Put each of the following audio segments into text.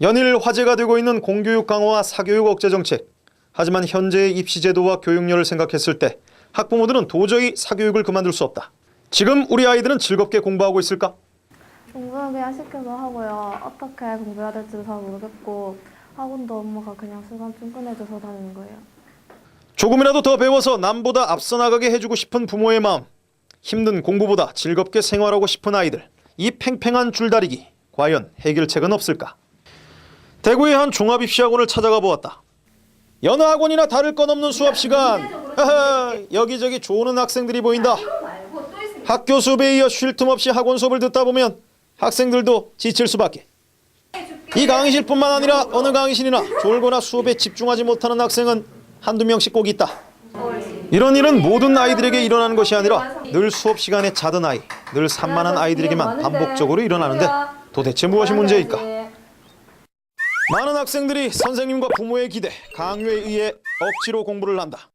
연일 화제가 되고 있는 공교육 강화와 사교육 억제 정책. 하지만 현재의 입시 제도와 교육열을 생각했을 때 학부모들은 도저히 사교육을 그만둘 수 없다. 지금 우리 아이들은 즐겁게 공부하고 있을까? 공부는 그냥 시켜서 하고요. 어떻게 공부해야 될지도 잘 모르겠고 학원도 엄마가 그냥 시간 좀 꺼내줘서 다니는 거예요. 조금이라도 더 배워서 남보다 앞서 나가게 해주고 싶은 부모의 마음. 힘든 공부보다 즐겁게 생활하고 싶은 아이들. 이 팽팽한 줄다리기. 과연 해결책은 없을까? 대구의 한 종합입시학원을 찾아가 보았다. 여느 학원이나 다를 건 없는 수업 시간. 여기저기 조는 학생들이 보인다. 학교 수업에 이어 쉴 틈 없이 학원 수업을 듣다 보면 학생들도 지칠 수밖에. 이 강의실뿐만 아니라 어느 강의실이나 졸거나 수업에 집중하지 못하는 학생은 한두 명씩 꼭 있다. 이런 일은 모든 아이들에게 일어나는 것이 아니라 늘 수업 시간에 자던 아이, 늘 산만한 아이들에게만 반복적으로 일어나는데 도대체 무엇이 문제일까? 많은 학생들이 선생님과 부모의 기대, 강요에 의해 억지로 공부를 한다.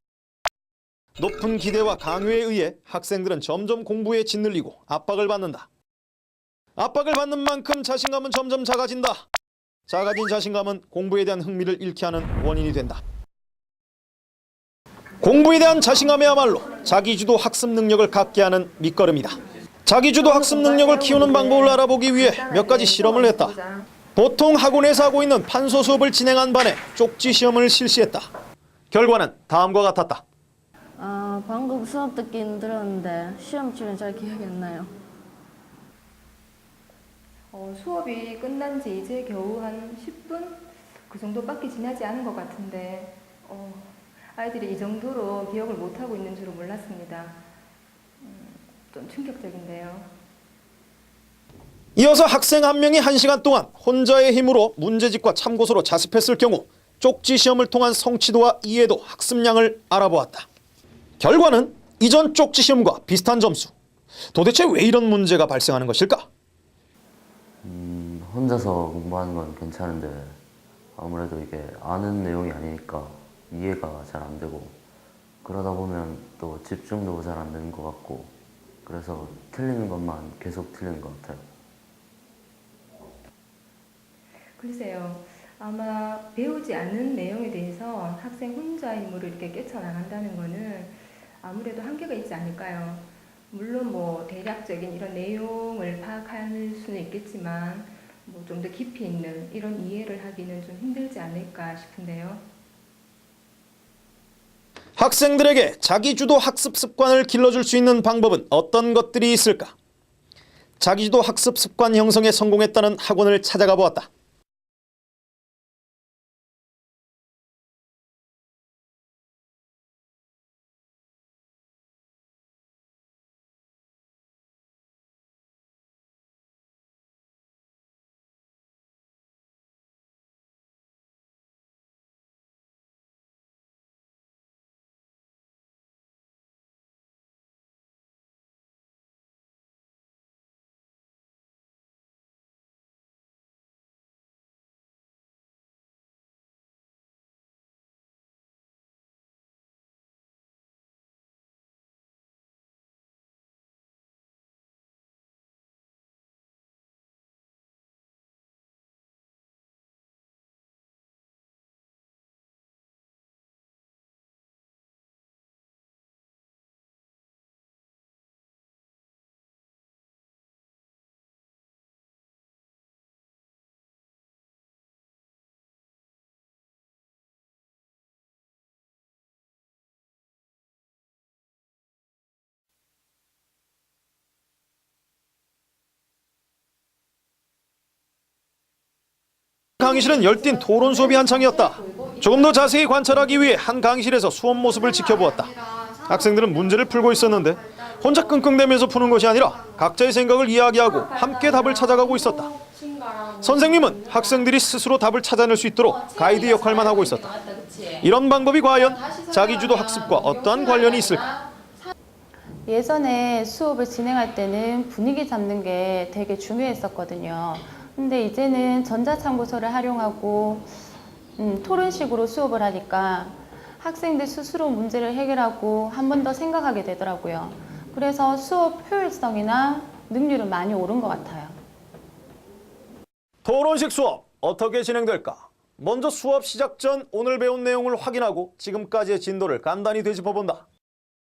높은 기대와 강요에 의해 학생들은 점점 공부에 짓눌리고 압박을 받는다. 압박을 받는 만큼 자신감은 점점 작아진다. 작아진 자신감은 공부에 대한 흥미를 잃게 하는 원인이 된다. 공부에 대한 자신감이야말로 자기주도 학습 능력을 갖게 하는 밑거름이다. 자기주도 학습 능력을 키우는 방법을 알아보기 위해 몇 가지 실험을 했다. 보통 학원에서 하고 있는 판소 수업을 진행한 반에 쪽지 시험을 실시했다. 결과는 다음과 같았다. 방금 수업 듣기는 들었는데 시험 치면 잘 기억이 안 나요. 수업이 끝난 지 이제 겨우 한 10분? 그 정도밖에 지나지 않은 것 같은데 아이들이 이 정도로 기억을 못하고 있는 줄은 몰랐습니다. 좀 충격적인데요. 이어서 학생 한 명이 1시간 동안 혼자의 힘으로 문제집과 참고서로 자습했을 경우 쪽지 시험을 통한 성취도와 이해도, 학습량을 알아보았다. 결과는 이전 쪽지 시험과 비슷한 점수. 도대체 왜 이런 문제가 발생하는 것일까? 혼자서 공부하는 건 괜찮은데 아무래도 이게 아는 내용이 아니니까 이해가 잘 안 되고 그러다 보면 또 집중도 잘 안 되는 것 같고 그래서 틀리는 것만 계속 틀리는 것 같아요. 글쎄요. 아마 배우지 않는 내용에 대해서 학생 혼자의 힘으로 이렇게 깨쳐나간다는 거는 아무래도 한계가 있지 않을까요? 물론 뭐 대략적인 이런 내용을 파악할 수는 있겠지만 뭐 좀 더 깊이 있는 이런 이해를 하기는 좀 힘들지 않을까 싶은데요. 학생들에게 자기주도 학습 습관을 길러줄 수 있는 방법은 어떤 것들이 있을까? 자기주도 학습 습관 형성에 성공했다는 학원을 찾아가 보았다. 강의실은 열띤 토론 수업이 한창이었다. 조금 더 자세히 관찰하기 위해 한 강의실에서 수업 모습을 지켜보았다. 학생들은 문제를 풀고 있었는데 혼자 끙끙대면서 푸는 것이 아니라 각자의 생각을 이야기하고 함께 답을 찾아가고 있었다. 선생님은 학생들이 스스로 답을 찾아낼 수 있도록 가이드 역할만 하고 있었다. 이런 방법이 과연 자기주도 학습과 어떠한 관련이 있을까? 예전에 수업을 진행할 때는 분위기 잡는 게 되게 중요했었거든요. 근데 이제는 전자참고서를 활용하고 토론식으로 수업을 하니까 학생들 스스로 문제를 해결하고 한 번 더 생각하게 되더라고요. 그래서 수업 효율성이나 능률은 많이 오른 것 같아요. 토론식 수업, 어떻게 진행될까? 먼저 수업 시작 전 오늘 배운 내용을 확인하고 지금까지의 진도를 간단히 되짚어본다.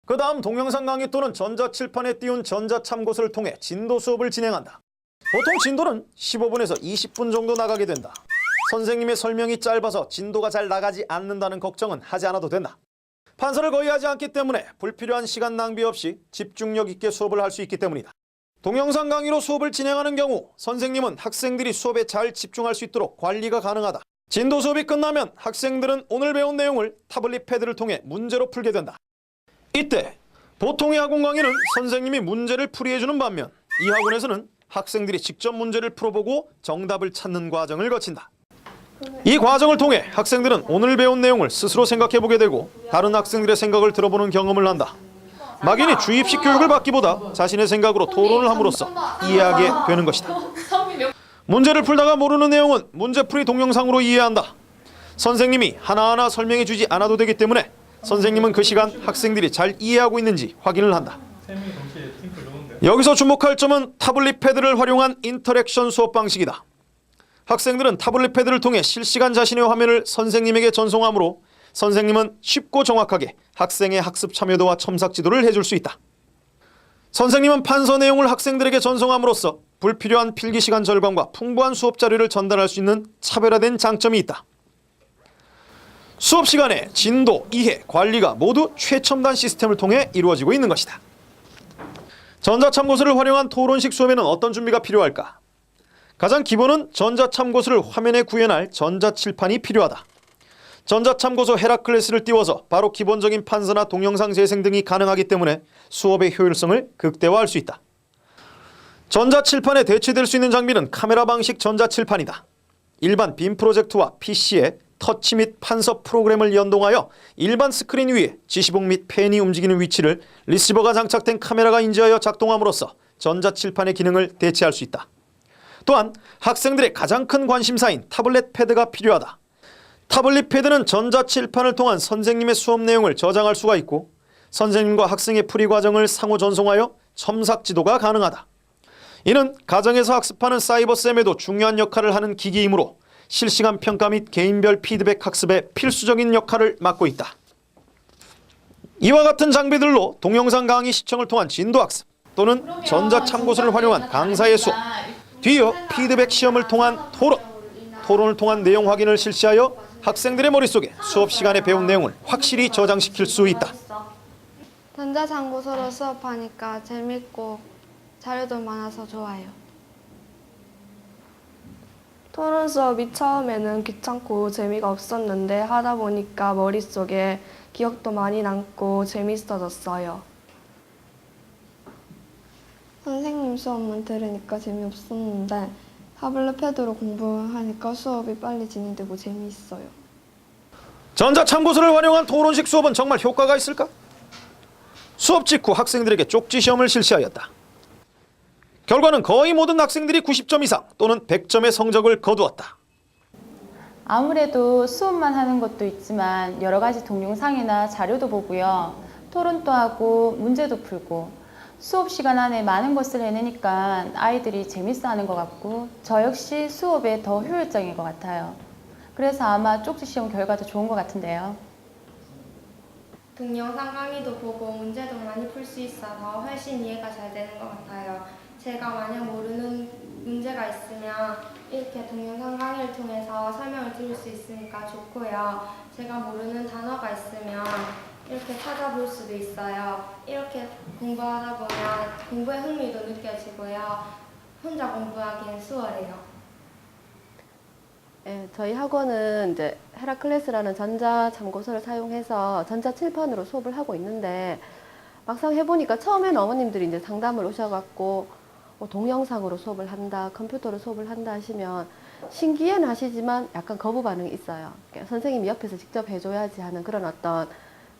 그 다음 동영상 강의 또는 전자칠판에 띄운 전자참고서를 통해 진도 수업을 진행한다. 보통 진도는 15분에서 20분 정도 나가게 된다. 선생님의 설명이 짧아서 진도가 잘 나가지 않는다는 걱정은 하지 않아도 된다. 판서를 거의 하지 않기 때문에 불필요한 시간 낭비 없이 집중력 있게 수업을 할 수 있기 때문이다. 동영상 강의로 수업을 진행하는 경우 선생님은 학생들이 수업에 잘 집중할 수 있도록 관리가 가능하다. 진도 수업이 끝나면 학생들은 오늘 배운 내용을 타블릿 패드를 통해 문제로 풀게 된다. 이때 보통의 학원 강의는 선생님이 문제를 풀이해주는 반면 이 학원에서는 학생들이 직접 문제를 풀어보고 정답을 찾는 과정을 거친다. 이 과정을 통해 학생들은 오늘 배운 내용을 스스로 생각해보게 되고 다른 학생들의 생각을 들어보는 경험을 한다. 막연히 주입식 교육을 받기보다 자신의 생각으로 토론을 함으로써 이해하게 되는 것이다. 문제를 풀다가 모르는 내용은 문제풀이 동영상으로 이해한다. 선생님이 하나하나 설명해 주지 않아도 되기 때문에 선생님은 그 시간 학생들이 잘 이해하고 있는지 확인을 한다. 여기서 주목할 점은 타블릿 패드를 활용한 인터랙션 수업 방식이다. 학생들은 타블릿 패드를 통해 실시간 자신의 화면을 선생님에게 전송하므로 선생님은 쉽고 정확하게 학생의 학습 참여도와 첨삭 지도를 해줄 수 있다. 선생님은 판서 내용을 학생들에게 전송함으로써 불필요한 필기시간 절감과 풍부한 수업 자료를 전달할 수 있는 차별화된 장점이 있다. 수업 시간에 진도, 이해, 관리가 모두 최첨단 시스템을 통해 이루어지고 있는 것이다. 전자참고서를 활용한 토론식 수업에는 어떤 준비가 필요할까? 가장 기본은 전자참고서를 화면에 구현할 전자칠판이 필요하다. 전자참고서 헤라클레스를 띄워서 바로 기본적인 판서나 동영상 재생 등이 가능하기 때문에 수업의 효율성을 극대화할 수 있다. 전자칠판에 대체될 수 있는 장비는 카메라 방식 전자칠판이다. 일반 빔 프로젝터와 PC에 터치 및 판서 프로그램을 연동하여 일반 스크린 위에 지시봉 및 펜이 움직이는 위치를 리시버가 장착된 카메라가 인지하여 작동함으로써 전자칠판의 기능을 대체할 수 있다. 또한 학생들의 가장 큰 관심사인 타블렛 패드가 필요하다. 타블릿 패드는 전자칠판을 통한 선생님의 수업 내용을 저장할 수가 있고 선생님과 학생의 풀이 과정을 상호 전송하여 첨삭 지도가 가능하다. 이는 가정에서 학습하는 사이버쌤에도 중요한 역할을 하는 기기이므로 실시간 평가 및 개인별 피드백 학습에 필수적인 역할을 맡고 있다. 이와 같은 장비들로 동영상 강의 시청을 통한 진도학습 또는 전자참고서를 활용한 강사의 수업, 뒤이어 피드백 시험을 통한 토론을 통한 내용 확인을 실시하여 학생들의 머릿속에 수업 시간에 배운 내용을 확실히 저장시킬 수 있다. 전자참고서로 수업하니까 재밌고 자료도 많아서 좋아요. 토론 수업이 처음에는 귀찮고 재미가 없었는데 하다 보니까 머릿속에 기억도 많이 남고 재밌어졌어요. 선생님 수업만 들으니까 재미없었는데 타블렛 패드로 공부하니까 수업이 빨리 진행되고 재미있어요. 전자참고서를 활용한 토론식 수업은 정말 효과가 있을까? 수업 직후 학생들에게 쪽지 시험을 실시하였다. 결과는 거의 모든 학생들이 90점 이상 또는 100점의 성적을 거두었다. 아무래도 수업만 하는 것도 있지만 여러 가지 동영상이나 자료도 보고요. 토론도 하고 문제도 풀고 수업 시간 안에 많은 것을 해내니까 아이들이 재밌어하는 것 같고 저 역시 수업에 더 효율적인 것 같아요. 그래서 아마 쪽지 시험 결과도 좋은 것 같은데요. 동영상 강의도 보고 문제도 많이 풀 수 있어서 훨씬 이해가 잘 되는 것 같아요. 제가 만약 모르는 문제가 있으면 이렇게 동영상 강의를 통해서 설명을 들을 수 있으니까 좋고요. 제가 모르는 단어가 있으면 이렇게 찾아볼 수도 있어요. 이렇게 공부하다 보면 공부에 흥미도 느껴지고요. 혼자 공부하기엔 수월해요. 네, 저희 학원은 이제 헤라클레스라는 전자참고서를 사용해서 전자칠판으로 수업을 하고 있는데 막상 해보니까 처음에는 어머님들이 이제 상담을 오셔갖고 동영상으로 수업을 한다, 컴퓨터로 수업을 한다 하시면 신기해는 하시지만 약간 거부 반응이 있어요. 그러니까 선생님이 옆에서 직접 해줘야지 하는 그런 어떤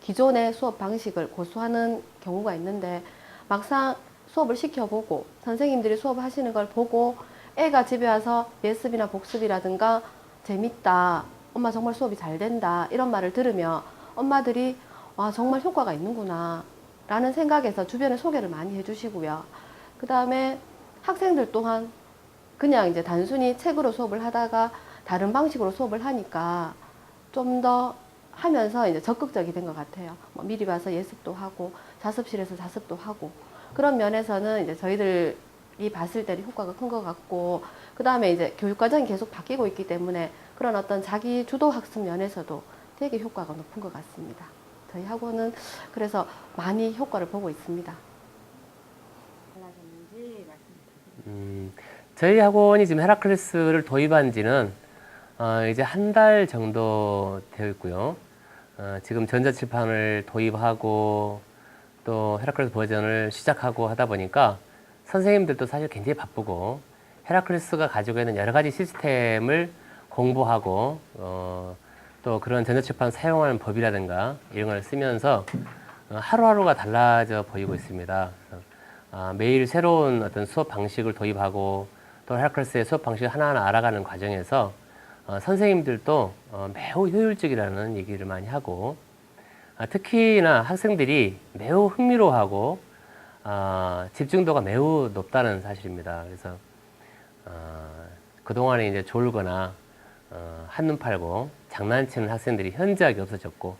기존의 수업 방식을 고수하는 경우가 있는데 막상 수업을 시켜보고 선생님들이 수업하시는 걸 보고 애가 집에 와서 예습이나 복습이라든가 재밌다, 엄마 정말 수업이 잘 된다 이런 말을 들으면 엄마들이 와 정말 효과가 있는구나 라는 생각에서 주변에 소개를 많이 해주시고요. 그 다음에 학생들 또한 그냥 이제 단순히 책으로 수업을 하다가 다른 방식으로 수업을 하니까 좀 더 하면서 이제 적극적이 된 것 같아요. 뭐 미리 와서 예습도 하고 자습실에서 자습도 하고 그런 면에서는 이제 저희들이 봤을 때는 효과가 큰 것 같고 그 다음에 이제 교육 과정이 계속 바뀌고 있기 때문에 그런 어떤 자기 주도 학습 면에서도 되게 효과가 높은 것 같습니다. 저희 학원은 그래서 많이 효과를 보고 있습니다. 저희 학원이 지금 헤라클레스를 도입한 지는 이제 한 달 정도 되어 있고요. 지금 전자칠판을 도입하고 또 헤라클레스 버전을 시작하고 하다 보니까 선생님들도 사실 굉장히 바쁘고 헤라클레스가 가지고 있는 여러 가지 시스템을 공부하고 또 그런 전자칠판 사용하는 법이라든가 이런 걸 쓰면서 하루하루가 달라져 보이고 있습니다. 그래서 매일 새로운 어떤 수업 방식을 도입하고 또 헤라클레스의 수업 방식을 하나하나 알아가는 과정에서 선생님들도 매우 효율적이라는 얘기를 많이 하고 특히나 학생들이 매우 흥미로워하고 집중도가 매우 높다는 사실입니다. 그래서 그동안에 이제 졸거나 한눈 팔고 장난치는 학생들이 현저하게 없어졌고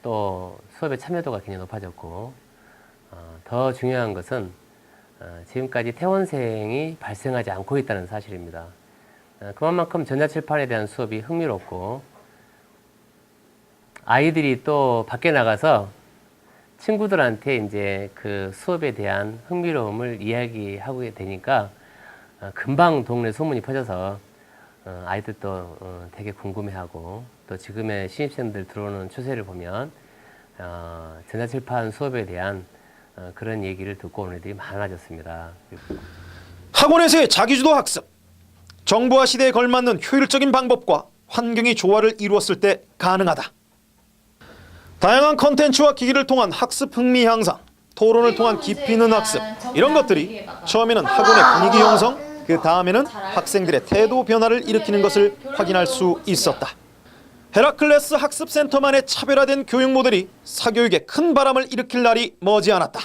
또 수업의 참여도가 굉장히 높아졌고 더 중요한 것은 지금까지 퇴원생이 발생하지 않고 있다는 사실입니다. 그만큼 전자칠판에 대한 수업이 흥미롭고 아이들이 또 밖에 나가서 친구들한테 이제 그 수업에 대한 흥미로움을 이야기하게 되니까 금방 동네 소문이 퍼져서 아이들도 되게 궁금해하고 또 지금의 신입생들 들어오는 추세를 보면 전자칠판 수업에 대한 그런 얘기를 듣고 오는 애들이 많아졌습니다. 학원에서의 자기주도 학습. 정보화 시대에 걸맞는 효율적인 방법과 환경이 조화를 이루었을 때 가능하다. 다양한 컨텐츠와 기기를 통한 학습 흥미 향상, 토론을 통한 깊이 있는 학습, 이런 것들이 처음에는 학원의 분위기 형성, 그 다음에는 학생들의 태도 변화를 일으키는 것을 확인할 수 있었다. 헤라클레스 학습센터만의 차별화된 교육 모델이 사교육에 큰 바람을 일으킬 날이 머지않았다.